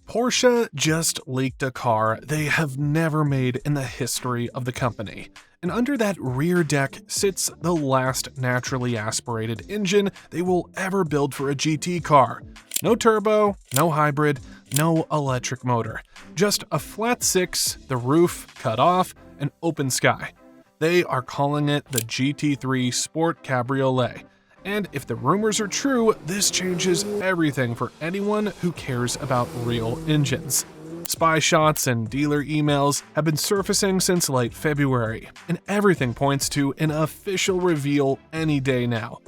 Porsche just leaked a car they have never made in the history of the company. And under that rear deck sits the last naturally aspirated engine they will ever build for a GT car. No turbo, no hybrid, no electric motor. Just a flat six, the roof cut off, and open sky. They are calling it the GT3 Sport Cabriolet. And if the rumors are true, this changes everything for anyone who cares about real engines. Spy shots and dealer emails have been surfacing since late February, and everything points to an official reveal any day now.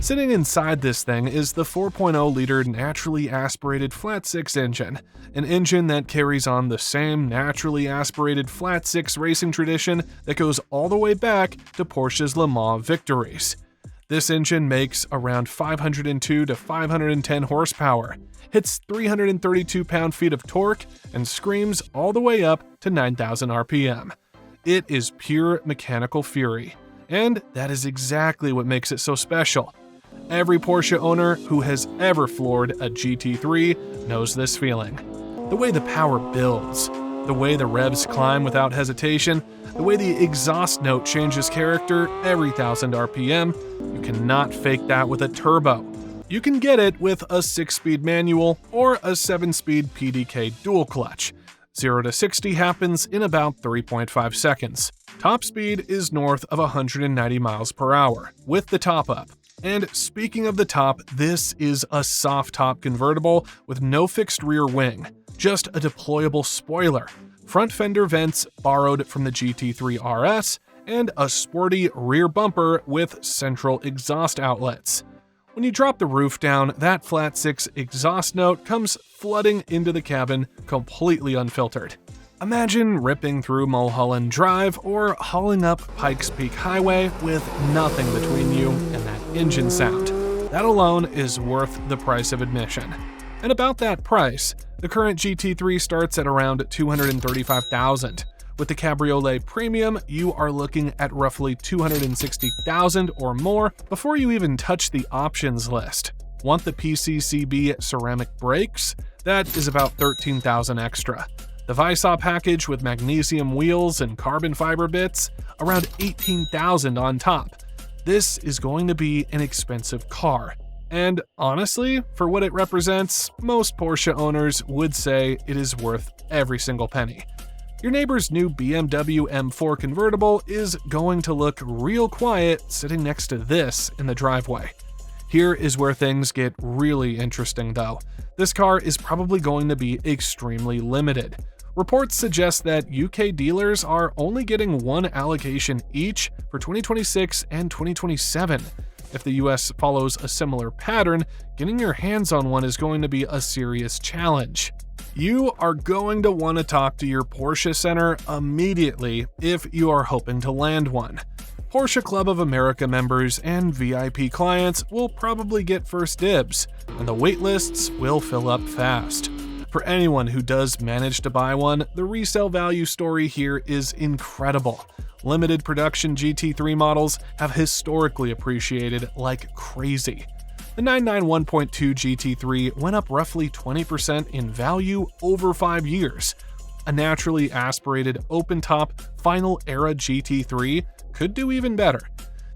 Sitting inside this thing is the 4.0-liter naturally aspirated flat-six engine, an engine that carries on the same naturally aspirated flat-six racing tradition that goes all the way back to Porsche's Le Mans victories. This engine makes around 502 to 510 horsepower, hits 332 pound-feet of torque, and screams all the way up to 9,000 RPM. It is pure mechanical fury, and that is exactly what makes it so special. Every Porsche owner who has ever floored a GT3 knows this feeling. The way the power builds, the way the revs climb without hesitation, the way the exhaust note changes character every 1,000 RPM, you cannot fake that with a turbo. You can get it with a 6-speed manual or a 7-speed PDK dual clutch. 0 to 60 happens in about 3.5 seconds. Top speed is north of 190 miles per hour with the top up. And speaking of the top, this is a soft top convertible with no fixed rear wing, just a deployable spoiler, front fender vents borrowed from the GT3 RS, and a sporty rear bumper with central exhaust outlets. When you drop the roof down, that flat six exhaust note comes flooding into the cabin completely unfiltered. Imagine ripping through Mulholland Drive or hauling up Pikes Peak Highway with nothing between you and that engine sound. That alone is worth the price of admission. And about that price, the current GT3 starts at around $235,000. With the Cabriolet Premium, you are looking at roughly $260,000 or more before you even touch the options list. Want the PCCB ceramic brakes? That is about $13,000 extra. The Visaw package with magnesium wheels and carbon fiber bits, around $18,000 on top. This is going to be an expensive car. And honestly, for what it represents, most Porsche owners would say it is worth every single penny. Your neighbor's new BMW M4 convertible is going to look real quiet sitting next to this in the driveway. Here is where things get really interesting though. This car is probably going to be extremely limited. Reports suggest that UK dealers are only getting one allocation each for 2026 and 2027. If the US follows a similar pattern, getting your hands on one is going to be a serious challenge. You are going to want to talk to your Porsche Center immediately if you are hoping to land one. Porsche Club of America members and VIP clients will probably get first dibs, and the waitlists will fill up fast. For anyone who does manage to buy one, the resale value story here is incredible. Limited production GT3 models have historically appreciated like crazy. The 991.2 GT3 went up roughly 20% in value over 5 years. A naturally aspirated open-top final era GT3 could do even better.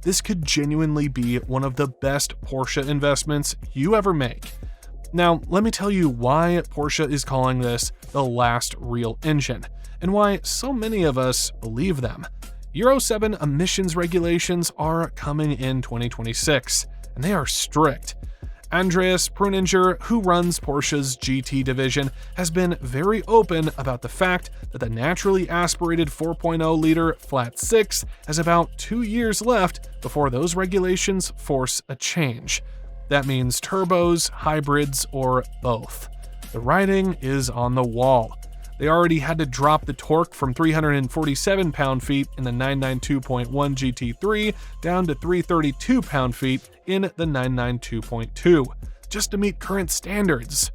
This could genuinely be one of the best Porsche investments you ever make. Now, let me tell you why Porsche is calling this the last real engine, and why so many of us believe them. Euro 7 emissions regulations are coming in 2026, and they are strict. Andreas Pruninger, who runs Porsche's GT division, has been very open about the fact that the naturally aspirated 4.0-liter flat six has about 2 years left before those regulations force a change. That means turbos, hybrids, or both. The writing is on the wall. They already had to drop the torque from 347 pound-feet in the 992.1 GT3 down to 332 pound-feet in the 992.2, just to meet current standards.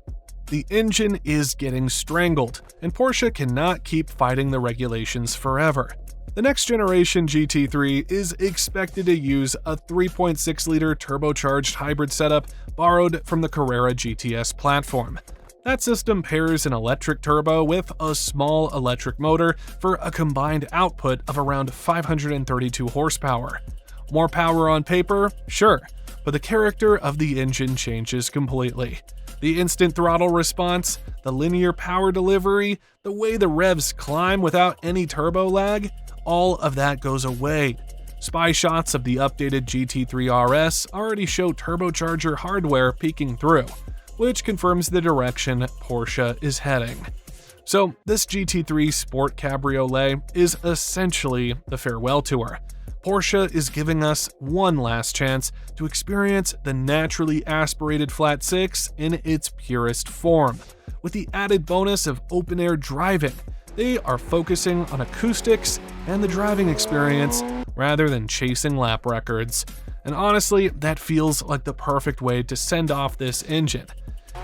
The engine is getting strangled, and Porsche cannot keep fighting the regulations forever. The next generation GT3 is expected to use a 3.6-liter turbocharged hybrid setup borrowed from the Carrera GTS platform. That system pairs an electric turbo with a small electric motor for a combined output of around 532 horsepower. More power on paper? Sure, but the character of the engine changes completely. The instant throttle response, the linear power delivery, the way the revs climb without any turbo lag, all of that goes away. Spy shots of the updated GT3 RS already show turbocharger hardware peeking through, which confirms the direction Porsche is heading. So this GT3 Sport Cabriolet is essentially the farewell tour. Porsche is giving us one last chance to experience the naturally aspirated flat six in its purest form. With the added bonus of open-air driving, they are focusing on acoustics and the driving experience rather than chasing lap records. And honestly, that feels like the perfect way to send off this engine.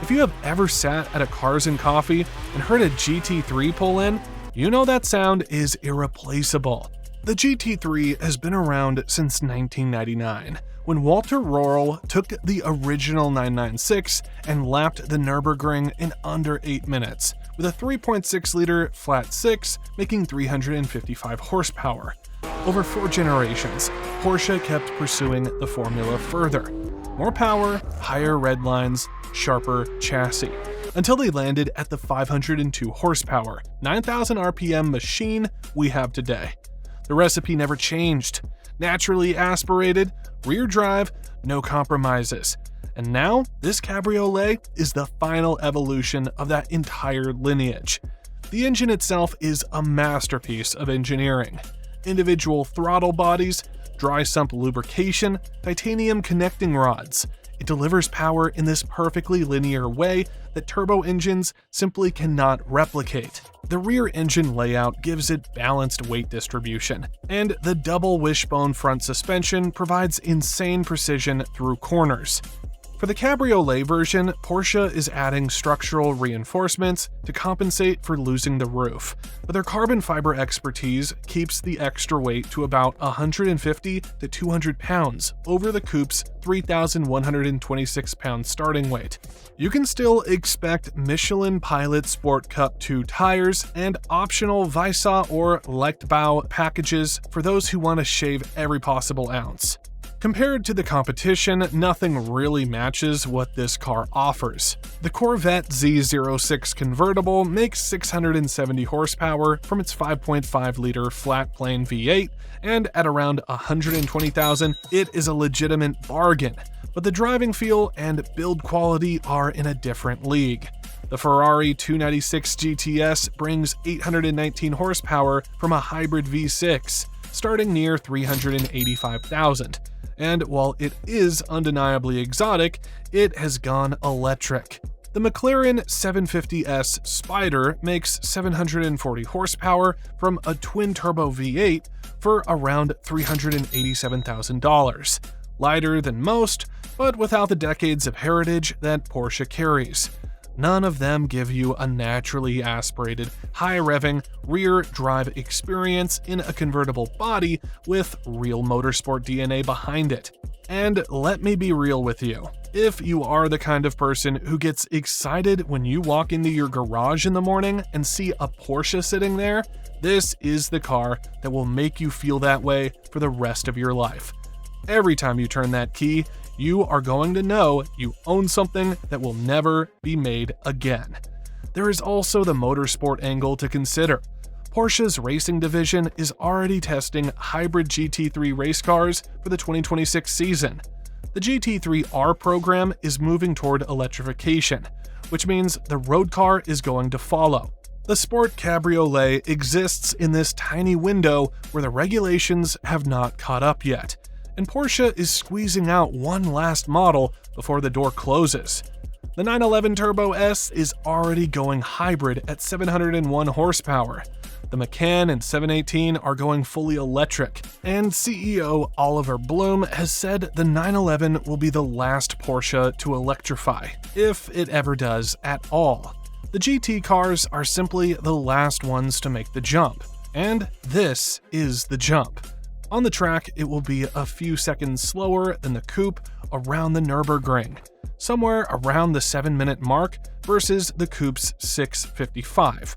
If you have ever sat at a Cars and Coffee and heard a GT3 pull in, you know that sound is irreplaceable. The GT3 has been around since 1999, when Walter Röhrl took the original 996 and lapped the Nürburgring in under 8 minutes, with a 3.6-liter flat six making 355 horsepower. Over 4 generations, Porsche kept pursuing the formula further. More power, higher red lines, sharper chassis, until they landed at the 502 horsepower, 9,000 RPM machine we have today. The recipe never changed. Naturally aspirated, rear drive, no compromises. And now, this Cabriolet is the final evolution of that entire lineage. The engine itself is a masterpiece of engineering. Individual throttle bodies, dry sump lubrication, titanium connecting rods. It delivers power in this perfectly linear way that turbo engines simply cannot replicate. The rear engine layout gives it balanced weight distribution, and the double wishbone front suspension provides insane precision through corners. For the Cabriolet version, Porsche is adding structural reinforcements to compensate for losing the roof, but their carbon fiber expertise keeps the extra weight to about 150 to 200 pounds over the coupe's 3,126 pound starting weight. You can still expect Michelin Pilot Sport Cup 2 tires and optional Weisse or Leichtbau packages for those who want to shave every possible ounce. Compared to the competition, nothing really matches what this car offers. The Corvette Z06 convertible makes 670 horsepower from its 5.5-liter flat-plane V8, and at around $120,000, it is a legitimate bargain. But the driving feel and build quality are in a different league. The Ferrari 296 GTS brings 819 horsepower from a hybrid V6, starting near $385,000. And while it is undeniably exotic, it has gone electric. The McLaren 750S Spider makes 740 horsepower from a twin-turbo V8 for around $387,000. Lighter than most, but without the decades of heritage that Porsche carries. None of them give you a naturally aspirated, high-revving, rear-drive experience in a convertible body with real motorsport DNA behind it. And let me be real with you. If you are the kind of person who gets excited when you walk into your garage in the morning and see a Porsche sitting there, this is the car that will make you feel that way for the rest of your life. Every time you turn that key, you are going to know you own something that will never be made again. There is also the motorsport angle to consider. Porsche's racing division is already testing hybrid GT3 race cars for the 2026 season. The GT3R program is moving toward electrification, which means the road car is going to follow. The Sport Cabriolet exists in this tiny window where the regulations have not caught up yet, and Porsche is squeezing out one last model before the door closes. The 911 Turbo S is already going hybrid at 701 horsepower. The Macan and 718 are going fully electric, and CEO Oliver Blume has said the 911 will be the last Porsche to electrify, if it ever does at all. The GT cars are simply the last ones to make the jump. And this is the jump. On the track, it will be a few seconds slower than the coupe around the Nürburgring, somewhere around the 7-minute mark versus the coupe's 6:55.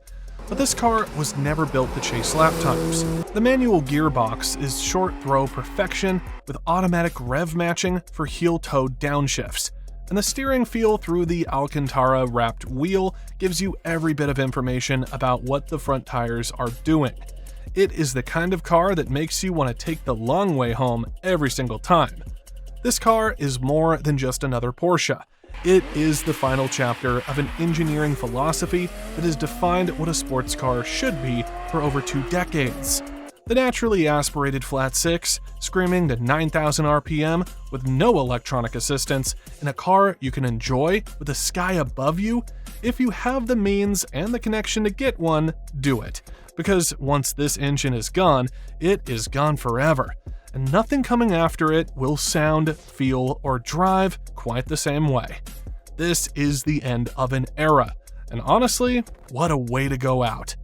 But this car was never built to chase lap times. The manual gearbox is short throw perfection with automatic rev matching for heel-toe downshifts, and the steering feel through the Alcantara-wrapped wheel gives you every bit of information about what the front tires are doing. It is the kind of car that makes you want to take the long way home every single time. This car is more than just another Porsche. It is the final chapter of an engineering philosophy that has defined what a sports car should be for over 2 decades. The naturally aspirated flat six, screaming to 9,000 RPM with no electronic assistance, in a car you can enjoy with the sky above you. If you have the means and the connection to get one, do it. Because once this engine is gone, it is gone forever, and nothing coming after it will sound, feel, or drive quite the same way. This is the end of an era, and honestly, what a way to go out.